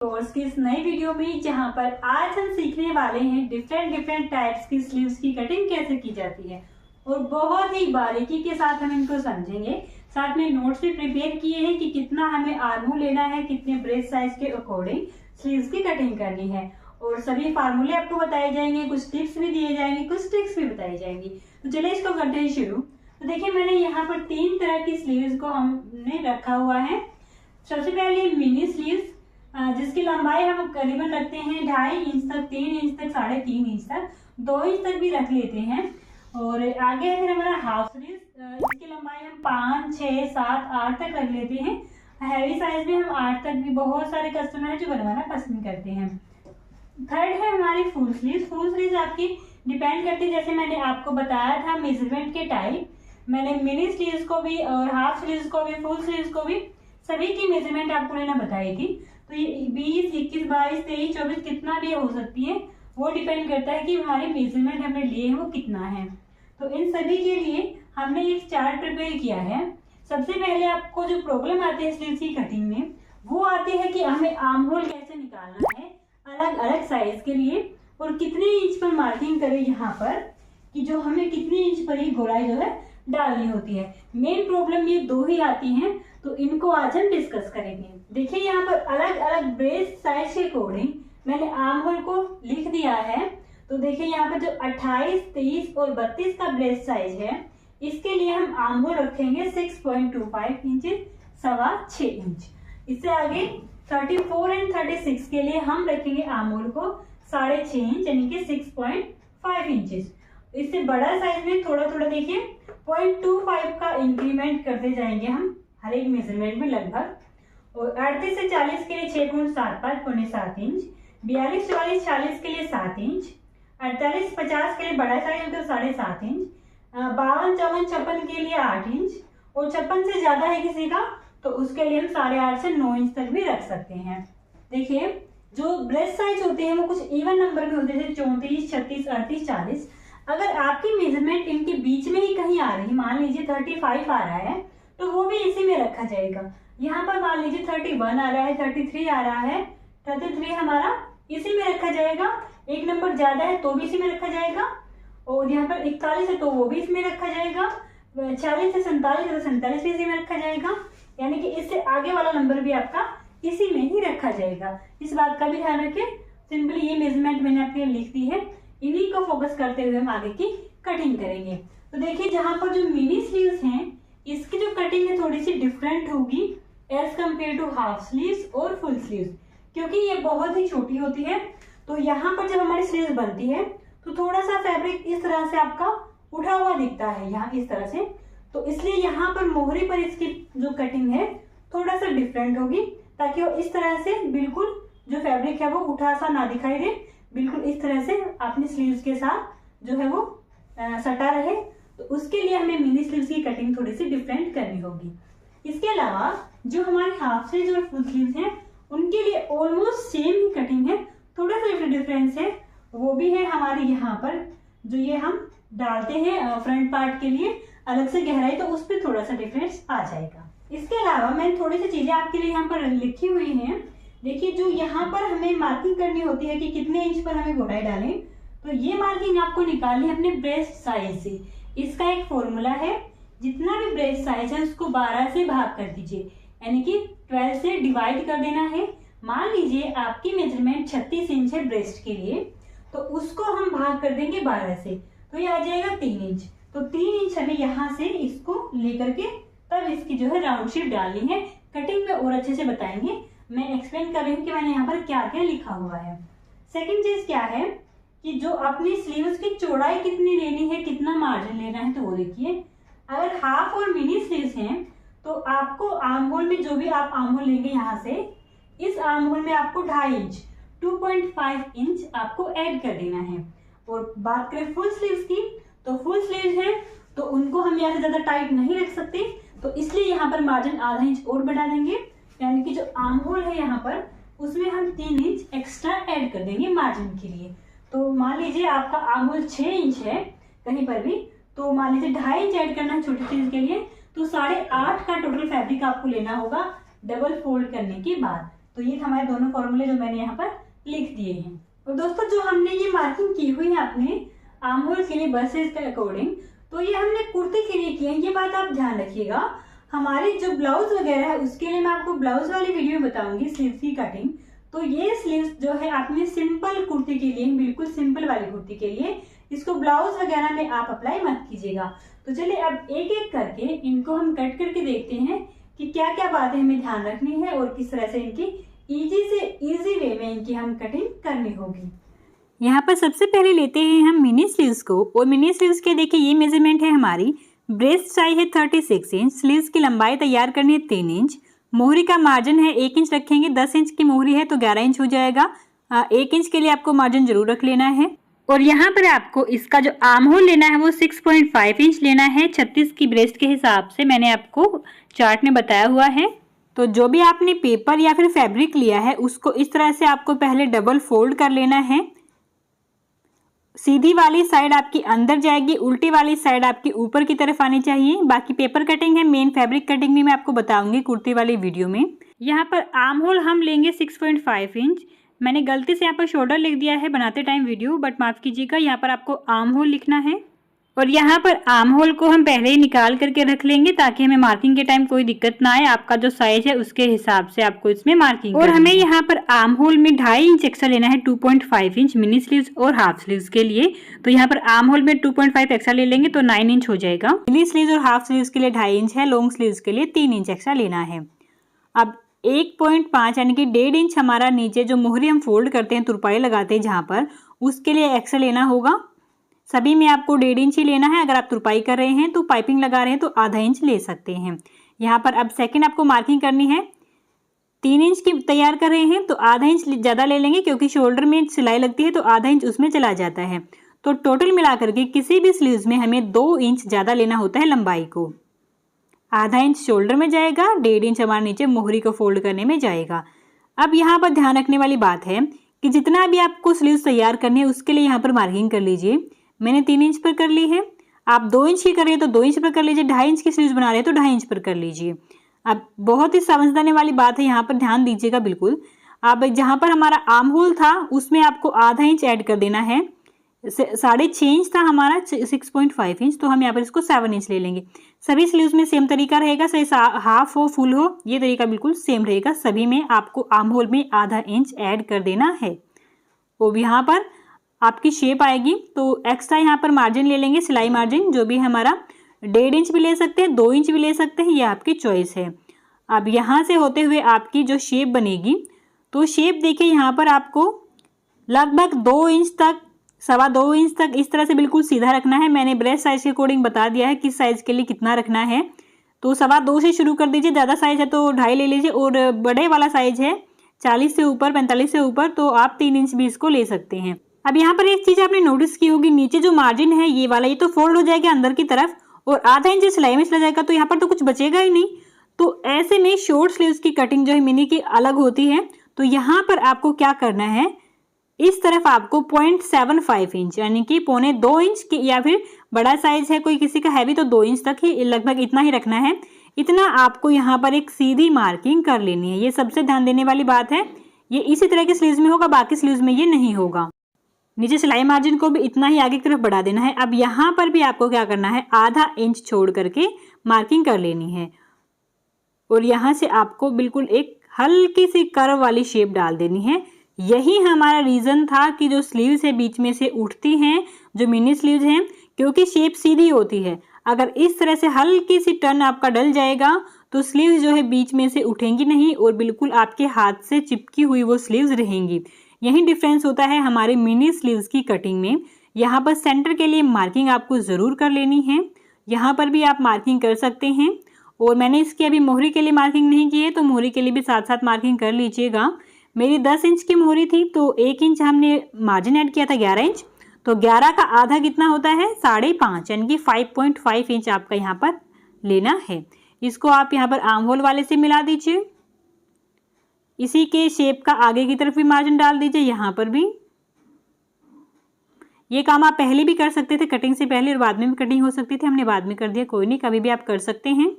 Course की इस नई वीडियो में जहां पर आज हम सीखने वाले हैं डिफरेंट टाइप्स की स्लीव्स की कटिंग कैसे की जाती है और बहुत ही बारीकी के साथ हम इनको समझेंगे। साथ में नोट्स भी प्रिपेयर किए हैं कि कितना हमें आर्मोल लेना है, कितने ब्रेस्ट साइज के अकॉर्डिंग स्लीव्स की कटिंग करनी है और सभी फार्मूले आपको बताए जाएंगे, कुछ टिप्स भी दिए जाएंगे, कुछ ट्रिक्स भी बताई जाएंगी। तो चलिए इसको करते हैं शुरू। तो देखिए मैंने यहाँ पर 3 तरह की स्लीव्स को हमने रखा हुआ है। सबसे पहले मिनी स्लीव्स जिसकी लंबाई हम करीबन रखते हैं 2.5 इंच तक, 3 इंच तक, 3.5 इंच तक, 2 इंच तक भी रख लेते हैं। और आगे है फिर हमारा हाफ स्लीव्स, इसकी लंबाई हम 5, 6, 7, 8 तक रख लेते हैं। हैवी साइज में हम 8 तक भी बहुत सारे कस्टमर है जो बनवाना पसंद करते हैं। थर्ड है हमारी फुल स्लीव्स। फुल स्लीव्स आपकी डिपेंड करती है, जैसे मैंने आपको बताया था मेजरमेंट के टाइप, मैंने मिनी स्लीव्स को भी और हाफ स्लीव्स को भी, फुल स्लीव्स को भी, सभी की मेजरमेंट आपको लेना बताई थी। तो ये 20, 21, 22, 23, 24 कितना भी हो सकती है, वो डिपेंड करता है कि हमारे मेजरमेंट हमने लिए हैं वो कितना है। तो इन सभी के लिए हमने एक चार्ट प्रिपेयर किया है। सबसे पहले आपको जो प्रॉब्लम आती है स्लीव्स की कटिंग में वो आती है कि हमें आर्म होल कैसे निकालना है अलग अलग साइज के लिए और कितने इंच पर मार्किंग करें यहाँ पर कि जो हमें कितने इंच पर ही गोलाई जो है डालनी होती है। मेन प्रॉब्लम ये 2 ही आती हैं, तो इनको आज हम डिस्कस करेंगे। देखिए यहाँ पर अलग अलग ब्रेस्ट साइज के अकॉर्डिंग मैंने आर्म होल को लिख दिया है। तो देखिए यहाँ पर जो 28, 23 और 32 का ब्रेस्ट साइज है, इसके लिए हम आर्म होल रखेंगे 6.25 इंचेस, 6.25 इंच। इससे आगे 34 एंड 36 के लिए हम रखेंगे आर्म होल को 6.5 इंच यानी कि 6.5 इंचेस। इससे बड़ा साइज में थोड़ा थोड़ा देखिए 0.25 का इंक्रीमेंट करते जाएंगे हम हर एक मेजरमेंट में लगभग। और 38 से 40 के लिए 6.75 पौने 7 इंच, 42, 44, 46 के लिए 7 इंच, 48, 50 के लिए बड़ा साइज होता है 7.5 इंच, 52, 54, 56 के लिए 8 इंच और 56 से ज्यादा है किसी का तो उसके लिए हम 8.5 से 9 इंच तक भी रख सकते हैं। देखिए जो ब्रेस्ट साइज होते हैं वो कुछ इवन नंबर में होते हैं, 34, 36, 38, 40। अगर आपकी मेजरमेंट इनके बीच में ही कहीं आ रही, मान लीजिए 35 आ रहा है तो वो भी इसी में रखा जाएगा। यहाँ पर मान लीजिए 31 आ रहा है, 33 आ रहा है, 33 हमारा इसी में रखा जाएगा। एक नंबर ज्यादा है तो भी इसी में रखा जाएगा और यहाँ पर 41 है तो वो भी इसमें रखा जाएगा। 40 से 47 है तो 47 भी इसी में रखा जाएगा, यानी कि इससे आगे वाला नंबर भी आपका इसी में ही रखा जाएगा। इस बात का भी ध्यान रखें। सिंपली ये मेजरमेंट मैंने आपके लिए लिख दी है, इन्हीं को फोकस करते हुए हम आगे की कटिंग करेंगे। तो देखिए जहां पर जो मिनी स्लीव्स हैं इसकी जो कटिंग है थोड़ी सी डिफरेंट होगी as compare to half sleeves और फुल स्लीव्स, क्योंकि ये बहुत ही छोटी होती है। तो यहाँ पर जब हमारी स्लीव्स बनती है तो थोड़ा सा फैब्रिक इस तरह से आपका उठा हुआ दिखता है यहाँ इस तरह से, तो इसलिए यहाँ पर मोहरी पर इसकी जो कटिंग है थोड़ा सा डिफरेंट होगी ताकि वो इस तरह से बिल्कुल जो फैब्रिक है वो उठा सा ना दिखाई दे, बिल्कुल इस तरह से अपनी स्लीव्स के साथ जो है वो सटा रहे। तो उसके लिए हमें मिनी स्लीव्स की कटिंग थोड़ी सी डिफरेंट करनी होगी। इसके अलावा जो हमारे हाफ स्लीव्स और फुल स्लीव्स हैं उनके लिए ऑलमोस्ट सेम ही कटिंग है, थोड़ा सा डिफरेंस है। वो भी है हमारे यहाँ पर जो ये हम डालते हैं फ्रंट पार्ट के लिए अलग से गहराई, तो उस पर थोड़ा सा डिफरेंस आ जाएगा। इसके अलावा मैंने थोड़ी सी चीजें आपके लिए यहाँ पर लिखी हुई हैं। देखिए जो यहाँ पर हमें मार्किंग करनी होती है कि कितने इंच पर हमें गोलाई डालें, तो ये मार्किंग आपको निकालनी है अपने ब्रेस्ट साइज से। इसका एक फॉर्मूला है, जितना भी ब्रेस्ट साइज है उसको 12 से भाग कर दीजिए, यानी कि 12 से डिवाइड कर देना है। मान लीजिए आपकी मेजरमेंट 36 इंच है ब्रेस्ट के लिए, तो उसको हम भाग कर देंगे 12 से, तो ये आ जाएगा 3 इंच। तो 3 इंच हमें यहाँ से इसको लेकर के तब इसकी जो है राउंड शेप डालनी है। कटिंग में और अच्छे से बताएंगे, मैं एक्सप्लेन कर रही हूँ कि मैंने यहाँ पर क्या क्या लिखा हुआ है। सेकंड चीज क्या है कि जो अपनी स्लीव्स की चौड़ाई कितनी लेनी है, कितना मार्जिन लेना है, तो वो देखिए। अगर हाफ और मिनी स्लीव्स हैं तो आपको आर्म होल में जो भी आप आर्म होल लेंगे यहाँ से, इस आर्म होल में आपको 2.5 इंच 2.5 इंच आपको ऐड कर देना है। और बात करें फुल स्लीव्स की, तो फुल स्लीव्स हैं तो उनको हम यहाँ से ज्यादा टाइट नहीं रख सकते, तो इसलिए यहाँ पर मार्जिन आधा इंच और बढ़ा देंगे, यानी कि जो आर्म होल है यहाँ पर उसमें हम 3 इंच एक्स्ट्रा ऐड कर देंगे मार्जिन के लिए। तो मान लीजिए आपका आर्म होल 6 इंच है कहीं पर भी, तो मान लीजिए 2.5 इंच ऐड करना है छोटी चीज के लिए, तो 8.5 का टोटल फैब्रिक आपको लेना होगा डबल फोल्ड करने के बाद। तो ये हमारे दोनों फॉर्मूले जो मैंने यहाँ पर लिख दिए हैं। और दोस्तों जो हमने ये मार्किंग की हुई है अपने आर्म होल के लिए बस्ट साइज के अकॉर्डिंग, तो ये हमने कुर्ते के लिए किया है, ये बात आप ध्यान रखिएगा। हमारी जो ब्लाउज वगैरह है उसके लिए मैं आपको ब्लाउज वाली वीडियो में बताऊंगी स्लीव्स की कटिंग। तो ये स्लीव्स जो है आपने सिंपल कुर्ती के लिए, बिल्कुल सिंपल वाली कुर्ती के लिए, इसको ब्लाउज वगैरह में आप अप्लाई मत कीजिएगा। तो चलिए अब एक एक करके इनको हम कट करके देखते हैं कि क्या क्या बातें हमें ध्यान रखनी है और किस तरह से इनकी इजी वे में इनकी हम कटिंग करनी होगी। यहाँ पर सबसे पहले लेते हैं हम मिनी स्लीव्स को, और मिनी स्लीव्स के देखिए ये मेजरमेंट है हमारी। ब्रेस्ट साइज है 36 इंच, स्लीव्स की लंबाई तैयार करनी है 3 इंच, मोहरी का मार्जिन है 1 इंच रखेंगे, 10 इंच की मोहरी है तो 11 इंच हो जाएगा। 1 इंच के लिए आपको मार्जिन जरूर रख लेना है। और यहाँ पर आपको इसका जो आर्म होल लेना है वो 6.5 इंच लेना है, 36 की ब्रेस्ट के हिसाब से मैंने आपको चार्ट में बताया हुआ है। तो जो भी आपने पेपर या फिर फैब्रिक लिया है उसको इस तरह से आपको पहले डबल फोल्ड कर लेना है। सीधी वाली साइड आपकी अंदर जाएगी, उल्टी वाली साइड आपकी ऊपर की तरफ आनी चाहिए। बाकी पेपर कटिंग है, मेन फैब्रिक कटिंग भी मैं आपको बताऊंगी कुर्ती वाली वीडियो में। यहाँ पर आर्म होल हम लेंगे 6.5 इंच। मैंने गलती से यहाँ पर शोल्डर लिख दिया है बनाते टाइम वीडियो, बट माफ़ कीजिएगा, यहाँ पर आपको आर्म होल लिखना है। और यहाँ पर आर्म होल को हम पहले ही निकाल करके रख लेंगे ताकि हमें मार्किंग के टाइम कोई दिक्कत ना आए। आपका जो साइज है उसके हिसाब से आपको इसमें मार्किंग और हमें यहाँ पर आर्म होल में 2.5 इंच एक्स्ट्रा लेना है 2.5 इंच मिनी स्लीव्स और हाफ स्लीव्स के लिए। तो यहाँ पर आर्म होल में 2.5 एक्स्ट्रा ले लेंगे तो 9 इंच हो जाएगा। मिनी स्लीव्स और हाफ स्लीव्स के लिए 2.5 इंच है, लॉन्ग स्लीव्स के लिए 3 इंच एक्स्ट्रा लेना है। अब 1.5 यानी कि 1.5 इंच हमारा नीचे जो मोहरी हम फोल्ड करते हैं, तुरपाई लगाते हैं जहाँ पर, उसके लिए एक्स्ट्रा लेना होगा। सभी में आपको 1.5 इंच ही लेना है। अगर आप तुरपाई कर रहे हैं तो पाइपिंग लगा रहे हैं तो आधा इंच ले सकते हैं। यहाँ पर अब सेकंड आपको मार्किंग करनी है, 3 इंच की तैयार कर रहे हैं तो आधा इंच ज़्यादा ले लेंगे क्योंकि शोल्डर में सिलाई लगती है तो आधा इंच उसमें चला जाता है। तो टोटल मिलाकर के किसी भी स्लीव्स में हमें 2 इंच ज़्यादा लेना होता है लंबाई को। आधा इंच शोल्डर में जाएगा, 1.5 इंच हमारे नीचे मोहरी को फोल्ड करने में जाएगा। अब यहाँ पर ध्यान रखने वाली बात है कि जितना भी आपको स्लीव्स तैयार करनी है उसके लिए यहाँ पर मार्किंग कर लीजिए। मैंने 3 इंच पर कर ली है, आप 2 इंच की कर रहे हैं तो 2 इंच पर कर लीजिए, 2.5 इंच की स्लीव्स बना रहे हैं तो 2.5 इंच पर कर लीजिए। अब बहुत ही समझने वाली बात है, यहाँ पर ध्यान दीजिएगा बिल्कुल। अब जहाँ पर हमारा आर्म होल था उसमें आपको आधा इंच ऐड कर देना है। 6.5 इंच था हमारा, 6.5 इंच, तो हम यहाँ पर इसको 7 इंच ले लेंगे। सभी स्लीव्स में सेम तरीका रहेगा, चाहे हाफ हो फुल हो, ये तरीका बिल्कुल सेम रहेगा। सभी में आपको आर्म होल में आधा इंच ऐड कर देना है। वो भी यहाँ पर आपकी शेप आएगी तो एक्स्ट्रा यहाँ पर मार्जिन ले लेंगे, सिलाई मार्जिन जो भी हमारा 1.5 इंच भी ले सकते हैं, 2 इंच भी ले सकते हैं, ये आपकी चॉइस है। अब यहाँ से होते हुए आपकी जो शेप बनेगी, तो शेप देखिए यहाँ पर आपको लगभग 2 इंच तक, 2.25 इंच तक इस तरह से बिल्कुल सीधा रखना है। मैंने ब्रेस्ट साइज के अकॉर्डिंग बता दिया है किस साइज के लिए कितना रखना है। तो 2.25 से शुरू कर दीजिए, ज़्यादा साइज है तो 2.5 ले लीजिए, और बड़े वाला साइज है 40 से ऊपर, 45 से ऊपर, तो आप 3 इंच भी इसको ले सकते हैं। अब यहाँ पर एक चीज़ आपने नोटिस की होगी, नीचे जो मार्जिन है ये वाला, ये तो फोल्ड हो जाएगा अंदर की तरफ और आधा इंच सिलाई में चला जाएगा, तो यहाँ पर तो कुछ बचेगा ही नहीं। तो ऐसे में शॉर्ट स्लीव्स की कटिंग जो है मिनी की अलग होती है। तो यहाँ पर आपको क्या करना है, इस तरफ आपको 0.75 इंच यानी कि 1.25 इंच की, या फिर बड़ा साइज है कोई किसी का हैवी तो 2 इंच तक ही, लगभग इतना ही रखना है। इतना आपको यहाँ पर एक सीधी मार्किंग कर लेनी है। ये सबसे ध्यान देने वाली बात है, ये इसी तरह के स्लीव्स में होगा, बाकी स्लीव्स में ये नहीं होगा। नीचे सिलाई मार्जिन को भी इतना ही आगे की तरफ बढ़ा देना है। अब यहाँ पर भी आपको क्या करना है, आधा इंच छोड़ करके मार्किंग कर लेनी है और यहाँ से आपको बिल्कुल एक हल्की सी कर्व वाली शेप डाल देनी है। यही हमारा रीज़न था कि जो स्लीव्स है बीच में से उठती हैं, जो मिनी स्लीव्स हैं, क्योंकि शेप सीधी होती है। अगर इस तरह से हल्की सी टर्न आपका डल जाएगा तो स्लीव्स जो है बीच में से उठेंगी नहीं और बिल्कुल आपके हाथ से चिपकी हुई वो स्लीव्स रहेंगी। यही डिफरेंस होता है हमारे मिनी स्लीव्स की कटिंग में। यहाँ पर सेंटर के लिए मार्किंग आपको ज़रूर कर लेनी है, यहाँ पर भी आप मार्किंग कर सकते हैं। और मैंने इसकी अभी मोहरी के लिए मार्किंग नहीं की है, तो मोहरी के लिए भी साथ साथ मार्किंग कर लीजिएगा। मेरी 10 इंच की मोहरी थी तो 1 इंच हमने मार्जिन ऐड किया था, 11 इंच, तो 11 का आधा कितना होता है, 5.5, यानी कि 5.5 इंच आपका यहाँ पर लेना है। इसको आप यहाँ पर आर्म होल वाले से मिला दीजिए, इसी के शेप का आगे की तरफ भी मार्जिन डाल दीजिए। यहाँ पर भी ये काम आप पहले भी कर सकते थे, कटिंग से पहले, और बाद में भी कटिंग हो सकती थी, हमने बाद में कर दिया, कोई नहीं, कभी भी आप कर सकते हैं।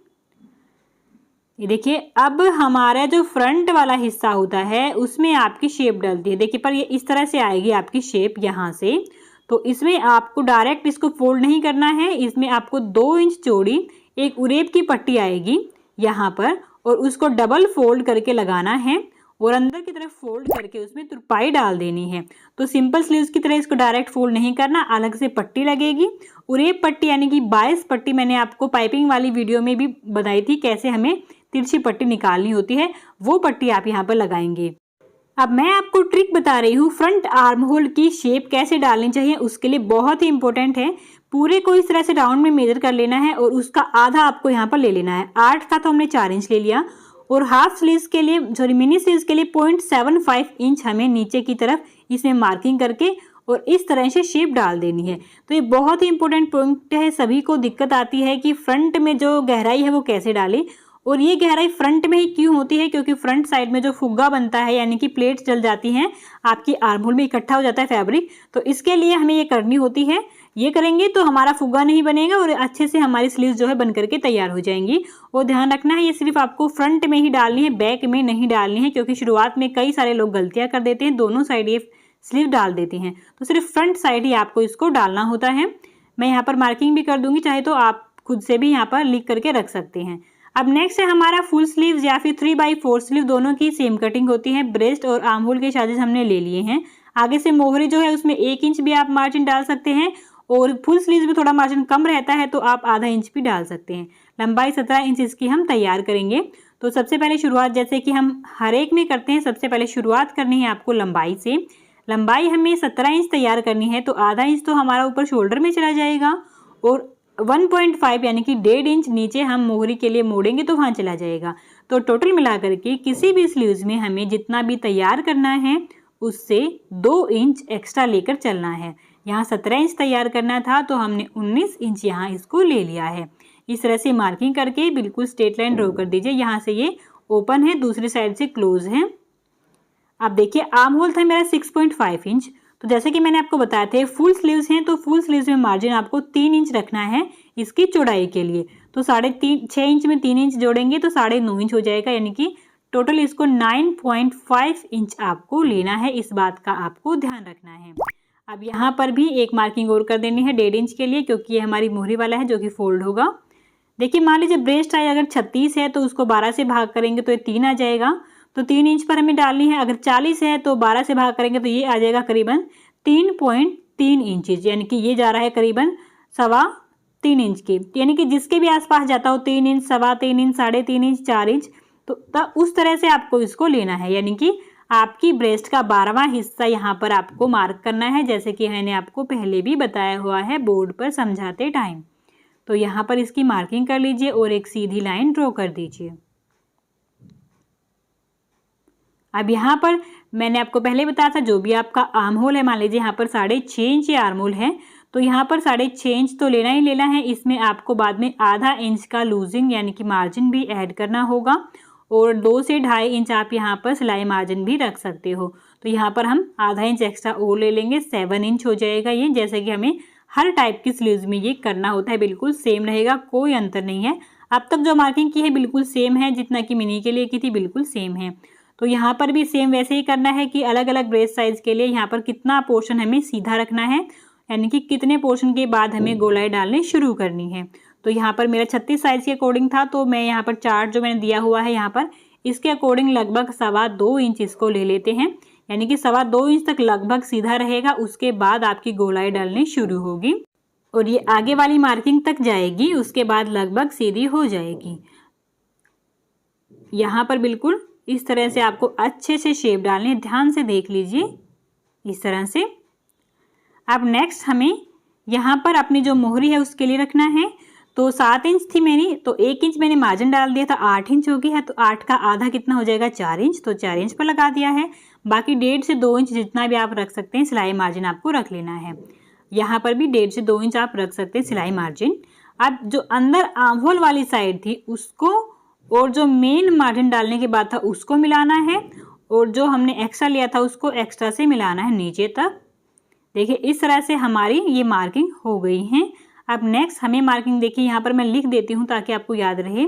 ये देखिए, अब हमारा जो फ्रंट वाला हिस्सा होता है उसमें आपकी शेप डलती है। देखिए, पर ये इस तरह से आएगी आपकी शेप यहाँ से। तो इसमें आपको डायरेक्ट इसको फोल्ड नहीं करना है, इसमें आपको 2 इंच चौड़ी एक उरेब की पट्टी आएगी यहाँ पर, और उसको डबल फोल्ड करके लगाना है और अंदर की तरफ फोल्ड करके उसमें तुरपाई डाल देनी है। तो सिंपल स्लीव्स की तरह इसको डायरेक्ट फोल्ड नहीं करना, अलग से पट्टी लगेगी। उरेब पट्टी यानी कि 22 पट्टी मैंने आपको पाइपिंग वाली वीडियो में भी बताई थी कैसे हमें तिरछी पट्टी निकालनी होती है, वो पट्टी आप यहाँ पर लगाएंगे। अब मैं आपको ट्रिक बता रही हूँ फ्रंट आर्म होल की शेप कैसे डालनी चाहिए, उसके लिए बहुत ही इंपॉर्टेंट है। पूरे को इस तरह से राउंड में मेजर कर लेना है और उसका आधा आपको यहाँ पर ले लेना है। 8 था तो हमने 4 इंच ले लिया, और हाफ स्लीव्स के लिए, सॉरी मिनी स्लीव्स के लिए 0.75 इंच हमें नीचे की तरफ इसमें मार्किंग करके और इस तरह से शेप डाल देनी है। तो ये बहुत ही इंपॉर्टेंट पॉइंट है। सभी को दिक्कत आती है कि फ्रंट में जो गहराई है वो कैसे डालें, और ये गहराई फ्रंट में ही क्यों होती है, क्योंकि फ्रंट साइड में जो फुग्गा बनता है यानी कि प्लेट्स जल जाती हैं, आपकी आर्म होल में इकट्ठा हो जाता है फैब्रिक, तो इसके लिए हमें ये करनी होती है। ये करेंगे तो हमारा फुग्गा नहीं बनेगा और अच्छे से हमारी स्लीव्स जो है बन करके तैयार हो जाएंगी। और ध्यान रखना है, ये सिर्फ आपको फ्रंट में ही डालनी है, बैक में नहीं डालनी है, क्योंकि शुरुआत में कई सारे लोग गलतियां कर देते हैं, दोनों साइड ये स्लीव डाल देते हैं। तो सिर्फ फ्रंट साइड ही आपको इसको डालना होता है। मैं यहाँ पर मार्किंग भी कर दूंगी, चाहे तो आप खुद से भी यहाँ पर लिख करके रख सकते हैं। अब नेक्स्ट है हमारा फुल स्लीव्स या फिर 3/4 स्लीव, दोनों की सेम कटिंग होती है। ब्रेस्ट और आर्म होल के साइजेस हमने ले लिए हैं। आगे से मोहरी जो है उसमें 1 इंच भी आप मार्जिन डाल सकते हैं, और फुल स्लीव्स में थोड़ा मार्जिन कम रहता है तो आप आधा इंच भी डाल सकते हैं। लंबाई 17 इंच इसकी हम तैयार करेंगे। तो सबसे पहले शुरुआत जैसे कि हम हर एक में करते हैं, सबसे पहले शुरुआत करनी है आपको लंबाई से। लंबाई हमें 17 इंच तैयार करनी है, तो आधा इंच तो हमारा ऊपर शोल्डर में चला जाएगा, और 1.5 यानी कि 1.5 इंच नीचे हम मोहरी के लिए मोड़ेंगे तो वहाँ चला जाएगा। तो टोटल मिलाकर के किसी भी स्लीव्स में हमें जितना भी तैयार करना है उससे 2 इंच एक्स्ट्रा लेकर चलना है। यहाँ 17 इंच तैयार करना था तो हमने 19 इंच यहाँ इसको ले लिया है। इस तरह से मार्किंग करके बिल्कुल स्ट्रेट लाइन ड्रॉ कर दीजिए। यहाँ से ये ओपन है, दूसरी साइड से क्लोज है। अब देखिए, आर्म होल था मेरा 6.5 इंच। तो जैसे कि मैंने आपको बताया थे फुल स्लीव्स हैं, तो फुल स्लीव्स में मार्जिन आपको 3 इंच रखना है इसकी चौड़ाई के लिए। तो 6.5 इंच में 3 इंच जोड़ेंगे तो 9.5 इंच हो जाएगा, यानी कि टोटल इसको 9.5 इंच आपको लेना है। इस बात का आपको ध्यान रखना है। अब यहाँ पर भी एक मार्किंग और कर देनी है 1.5 इंच के लिए, क्योंकि ये हमारी मोहरी वाला है जो कि फोल्ड होगा। देखिए, मान लीजिए ब्रेस्ट साइज अगर 36 है तो उसको 12 से भाग करेंगे तो ये 3 आ जाएगा, तो 3 इंच पर हमें डालनी है। अगर 40 है तो 12 से भाग करेंगे तो ये आ जाएगा करीबन 3.3 इंचेज, यानी कि ये जा रहा है करीबन 3.25 इंच के, यानी कि जिसके भी आसपास जाता हो 3 इंच, 3.25 इंच, 3.5 इंच, 4 इंच, तो उस तरह से आपको इसको लेना है। यानी कि आपकी ब्रेस्ट का 12वां हिस्सा यहाँ पर आपको मार्क करना है, जैसे कि मैंने आपको पहले भी बताया हुआ है बोर्ड पर समझाते टाइम। तो यहाँ पर इसकी मार्किंग कर लीजिए और एक सीधी लाइन ड्रॉ कर दीजिए। अब यहाँ पर मैंने आपको पहले बताया था, जो भी आपका आर्म होल है, मान लीजिए यहाँ पर 6.5 इंच आर्म होल है, तो यहाँ पर 6.5 इंच तो लेना ही लेना है। इसमें आपको बाद में आधा इंच का लूजिंग यानी कि मार्जिन भी ऐड करना होगा, और 2 से 2.5 इंच आप यहाँ पर सिलाई मार्जिन भी रख सकते हो। तो यहाँ पर हम आधा इंच एक्स्ट्रा और ले लेंगे, 7 इंच हो जाएगा ये। जैसे कि हमें हर टाइप की स्लीव्स में ये करना होता है, बिल्कुल सेम रहेगा, कोई अंतर नहीं है। अब तक जो मार्किंग की है बिल्कुल सेम है, जितना कि मिनी के लिए की थी बिल्कुल सेम है। तो यहाँ पर भी सेम वैसे ही करना है कि अलग अलग ब्रेस्ट साइज के लिए यहाँ पर कितना पोर्शन हमें सीधा रखना है, यानी कि कितने पोर्शन के बाद हमें गोलाई डालनी शुरू करनी है। तो यहाँ पर मेरा 36 साइज के अकॉर्डिंग था, तो मैं यहाँ पर चार्ट जो मैंने दिया हुआ है यहाँ पर इसके अकॉर्डिंग लगभग 2.25 इंच इसको ले लेते हैं, यानी कि 2.25 इंच तक लगभग सीधा रहेगा। उसके बाद आपकी गोलाई डालनी शुरू होगी और ये आगे वाली मार्किंग तक जाएगी, उसके बाद लगभग सीधी हो जाएगी। यहाँ पर बिल्कुल इस तरह से आपको अच्छे से शेप डालनी है, ध्यान से देख लीजिए इस तरह से। अब नेक्स्ट हमें यहाँ पर अपनी जो मोहरी है उसके लिए रखना है। तो 7 इंच थी मेरी, तो 1 इंच मैंने मार्जिन डाल दिया था, 8 इंच हो गई है, तो 8 का आधा कितना हो जाएगा 4 इंच, तो 4 इंच पर लगा दिया है। बाकी 1.5 से 2 इंच जितना भी आप रख सकते हैं सिलाई मार्जिन आपको रख लेना है। यहाँ पर भी 1.5 से 2 इंच आप रख सकते हैं सिलाई मार्जिन। अब जो अंदर आर्म होल वाली साइड थी उसको और जो मेन मार्जिन डालने के बाद था उसको मिलाना है, और जो हमने एक्स्ट्रा लिया था उसको एक्स्ट्रा से मिलाना है नीचे तक। देखिए इस तरह से हमारी ये मार्किंग हो गई है। अब नेक्स्ट हमें मार्किंग देखिए यहाँ पर मैं लिख देती हूँ ताकि आपको याद रहे।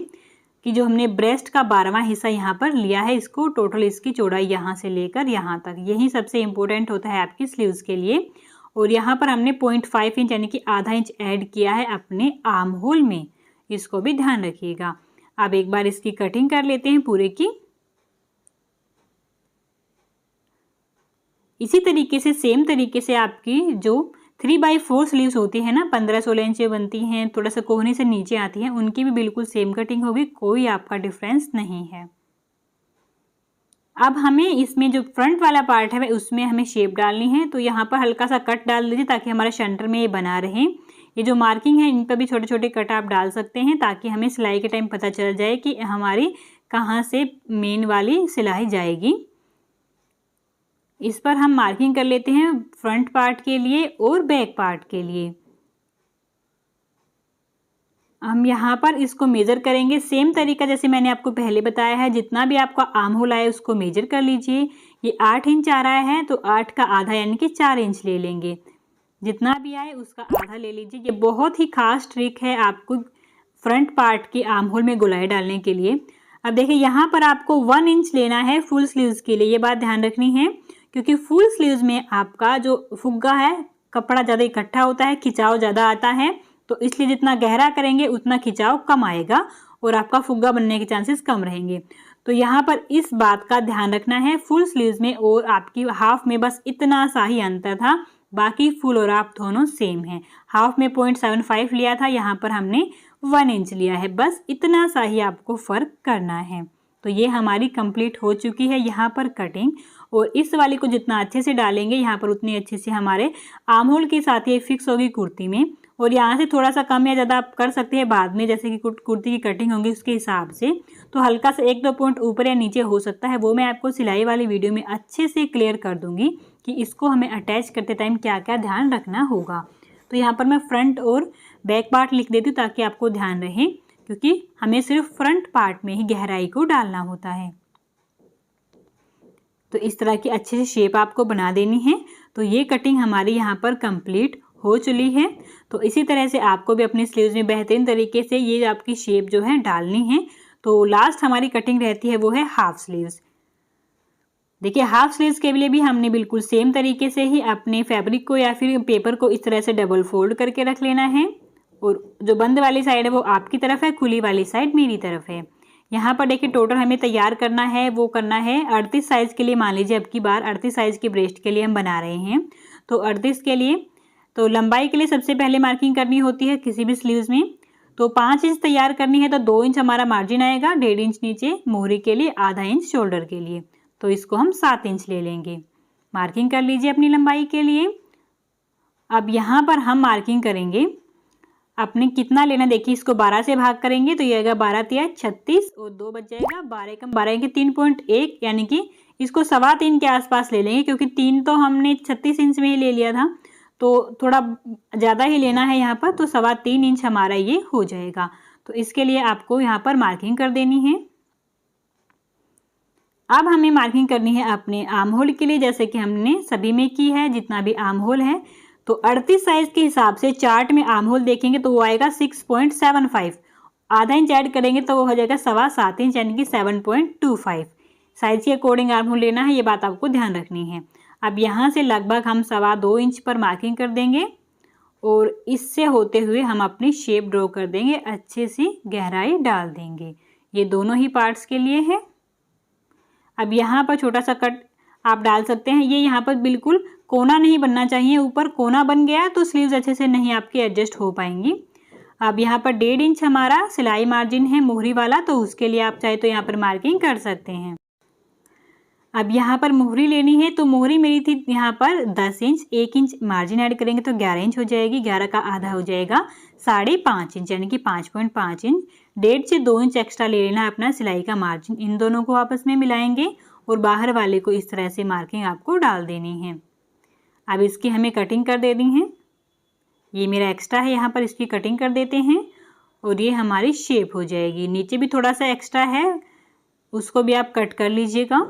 कि जो हमने ब्रेस्ट का 12वां हिस्सा यहाँ पर लिया है, इसको टोटल इसकी चौड़ाई यहाँ से लेकर यहाँ तक, यही सबसे इम्पोर्टेंट होता है आपकी स्लीव्स के लिए। और यहाँ पर हमने 0.5 इंच यानी कि आधा इंच ऐड किया है अपने आर्म होल में, इसको भी ध्यान रखिएगा। अब एक बार इसकी कटिंग कर लेते हैं पूरे की। इसी तरीके से सेम तरीके से आपकी जो 3/4 स्लीव्स होती है ना, 15-16 इंच बनती हैं, थोड़ा सा कोहनी से नीचे आती हैं, उनकी भी बिल्कुल सेम कटिंग होगी, कोई आपका डिफरेंस नहीं है। अब हमें इसमें जो फ्रंट वाला पार्ट है उसमें हमें शेप डालनी है, तो यहाँ पर हल्का सा कट डाल दीजिए ताकि हमारे सेंटर में ये बना रहे। ये जो मार्किंग है इन पर भी छोटे छोटे कट आप डाल सकते हैं ताकि हमें सिलाई के टाइम पता चल जाए कि हमारी कहाँ से मेन वाली सिलाई जाएगी। इस पर हम मार्किंग कर लेते हैं फ्रंट पार्ट के लिए और बैक पार्ट के लिए। हम यहाँ पर इसको मेज़र करेंगे सेम तरीका जैसे मैंने आपको पहले बताया है। जितना भी आपका आर्म होल आए उसको मेजर कर लीजिए। ये 8 इंच आ रहा है तो 8 का आधा यानी कि 4 इंच ले लेंगे। जितना भी आए उसका आधा ले लीजिए। ये बहुत ही खास ट्रिक है आपको फ्रंट पार्ट के आर्म होल में गोलाई डालने के लिए। अब देखिए यहाँ पर आपको 1 इंच लेना है फुल स्लीव्स के लिए, ये बात ध्यान रखनी है क्योंकि फुल स्लीव्स में आपका जो फुग्गा है कपड़ा ज़्यादा इकट्ठा होता है, खिंचाव ज़्यादा आता है, तो इसलिए जितना गहरा करेंगे उतना खिंचाव कम आएगा और आपका फुग्गा बनने के चांसेस कम रहेंगे। तो यहाँ पर इस बात का ध्यान रखना है। फुल स्लीव्स में और आपकी हाफ में बस इतना सा ही अंतर था, बाकी फुल और हाफ दोनों सेम है। हाफ में 0.75 लिया था, यहाँ पर हमने 1 इंच लिया है, बस इतना सा ही आपको फ़र्क करना है। तो ये हमारी कंप्लीट हो चुकी है यहाँ पर कटिंग। और इस वाली को जितना अच्छे से डालेंगे यहाँ पर उतनी अच्छे से हमारे आर्म होल के साथ ये फिक्स होगी कुर्ती में। और यहाँ से थोड़ा सा कम या ज़्यादा आप कर सकते हैं बाद में, जैसे कि कुर्ती की कटिंग होगी उसके हिसाब से। तो हल्का सा 1-2 पॉइंट ऊपर या नीचे हो सकता है, वो मैं आपको सिलाई वाली वीडियो में अच्छे से क्लियर कर दूँगी कि इसको हमें अटैच करते टाइम क्या क्या ध्यान रखना होगा। तो यहाँ पर मैं फ्रंट और बैक पार्ट लिख देती हूँ ताकि आपको ध्यान रहे, क्योंकि हमें सिर्फ फ्रंट पार्ट में ही गहराई को डालना होता है। तो इस तरह की अच्छे से शेप आपको बना देनी है। तो ये कटिंग हमारी यहाँ पर कंप्लीट हो चुकी है। तो इसी तरह से आपको भी अपनी स्लीव्स में बेहतरीन तरीके से ये आपकी शेप जो है डालनी है। तो लास्ट हमारी कटिंग रहती है वो है हाफ स्लीव्स। देखिए हाफ स्लीव्स के लिए भी हमने बिल्कुल सेम तरीके से ही अपने फैब्रिक को या फिर पेपर को इस तरह से डबल फोल्ड करके रख लेना है। और जो बंद वाली साइड है वो आपकी तरफ है, खुली वाली साइड मेरी तरफ है। यहाँ पर देखिए टोटल हमें तैयार करना है, वो करना है 38 साइज़ के लिए। मान लीजिए अब की बार 38 साइज़ की ब्रेस्ट के लिए हम बना रहे हैं। तो 38 के लिए तो लंबाई के लिए सबसे पहले मार्किंग करनी होती है किसी भी स्लीव्स में। तो 5 इंच तैयार करनी है, तो 2 इंच हमारा मार्जिन आएगा, 1.5 इंच नीचे मोहरी के लिए, आधा इंच शोल्डर के लिए। तो इसको हम 7 इंच ले लेंगे। मार्किंग कर लीजिए अपनी लंबाई के लिए। अब यहाँ पर हम मार्किंग करेंगे अपने कितना लेना। देखिए इसको 12 से भाग करेंगे तो ये आएगा 12×3 36 और 2 बच जाएगा 12 कम 12 के 3.1, यानी कि इसको 3.25 के आसपास ले लेंगे क्योंकि 3 तो हमने 36 इंच में ही ले लिया था, तो थोड़ा ज़्यादा ही लेना है यहाँ पर। तो 3.25 इंच हमारा ये हो जाएगा। तो इसके लिए आपको यहाँ पर मार्किंग कर देनी है। अब हमें मार्किंग करनी है अपने आर्म होल के लिए, जैसे कि हमने सभी में की है जितना भी आर्म होल है। तो 38 साइज के हिसाब से चार्ट में आर्म होल देखेंगे तो वो आएगा 6.75। आधा इंच ऐड करेंगे तो वो हो जाएगा 7.25 इंच, यानी कि 7.25। साइज के अकॉर्डिंग आर्म होल लेना है, ये बात आपको ध्यान रखनी है। अब यहाँ से लगभग हम 2.25 इंच पर मार्किंग कर देंगे और इससे होते हुए हम अपनी शेप ड्रॉ कर देंगे, अच्छे सी गहराई डाल देंगे। ये दोनों ही पार्ट्स के लिए है। अब यहाँ पर छोटा सा कट आप डाल सकते हैं। ये यहाँ पर बिल्कुल कोना नहीं बनना चाहिए, ऊपर कोना बन गया तो स्लीव्स अच्छे से नहीं आपकी एडजस्ट हो पाएंगी। अब यहाँ पर 1.5 इंच हमारा सिलाई मार्जिन है मोहरी वाला, तो उसके लिए आप चाहे तो यहाँ पर मार्किंग कर सकते हैं। अब यहाँ पर मोहरी लेनी है, तो मोहरी मेरी थी यहाँ पर 10 इंच, 1 इंच मार्जिन ऐड करेंगे तो 11 इंच हो जाएगी। 11 का आधा हो जाएगा 5.5 इंच, यानी कि 5.5 इंच। 1.5 से 2 इंच एक्स्ट्रा ले लेना है अपना सिलाई का मार्जिन। इन दोनों को आपस में मिलाएंगे और बाहर वाले को इस तरह से मार्किंग आपको डाल देनी है। अब इसकी हमें कटिंग कर देनी है। ये मेरा एक्स्ट्रा है, यहाँ पर इसकी कटिंग कर देते हैं और ये हमारी शेप हो जाएगी। नीचे भी थोड़ा सा एक्स्ट्रा है, उसको भी आप कट कर लीजिएगा।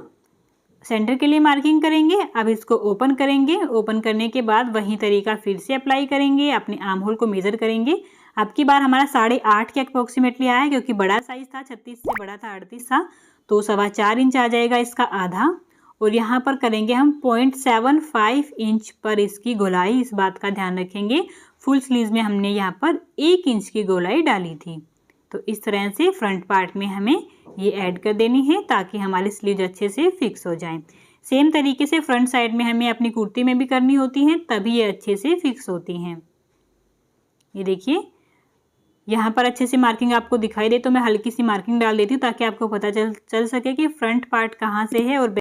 सेंटर के लिए मार्किंग करेंगे। अब इसको ओपन करेंगे। ओपन करने के बाद वही तरीका फिर से अप्लाई करेंगे। अपने आर्म होल को मेज़र करेंगे। आपकी बार हमारा 8.5 के अप्रोक्सीमेटली आया है, क्योंकि बड़ा साइज था, 36 से बड़ा था 38 था, तो 4.25 इंच आ जाएगा इसका आधा। और यहाँ पर करेंगे हम 0.75 इंच पर इसकी गोलाई। इस बात का ध्यान रखेंगे, फुल स्लीव्स में हमने यहाँ पर 1 इंच की गोलाई डाली थी। तो इस तरह से फ्रंट पार्ट में हमें ये ऐड कर देनी है ताकि हमारी स्लीव्स अच्छे से फिक्स हो जाएं। सेम तरीके से फ्रंट साइड में हमें अपनी कुर्ती में भी करनी होती हैं, तभी ये अच्छे से फिक्स होती हैं। ये देखिए यहाँ पर अच्छे से मार्किंग आपको दिखाई दे तो मैं हल्की सी मार्किंग डाल देती हूँ ताकि आपको पता चल सके कि फ्रंट पार्ट कहाँ से है और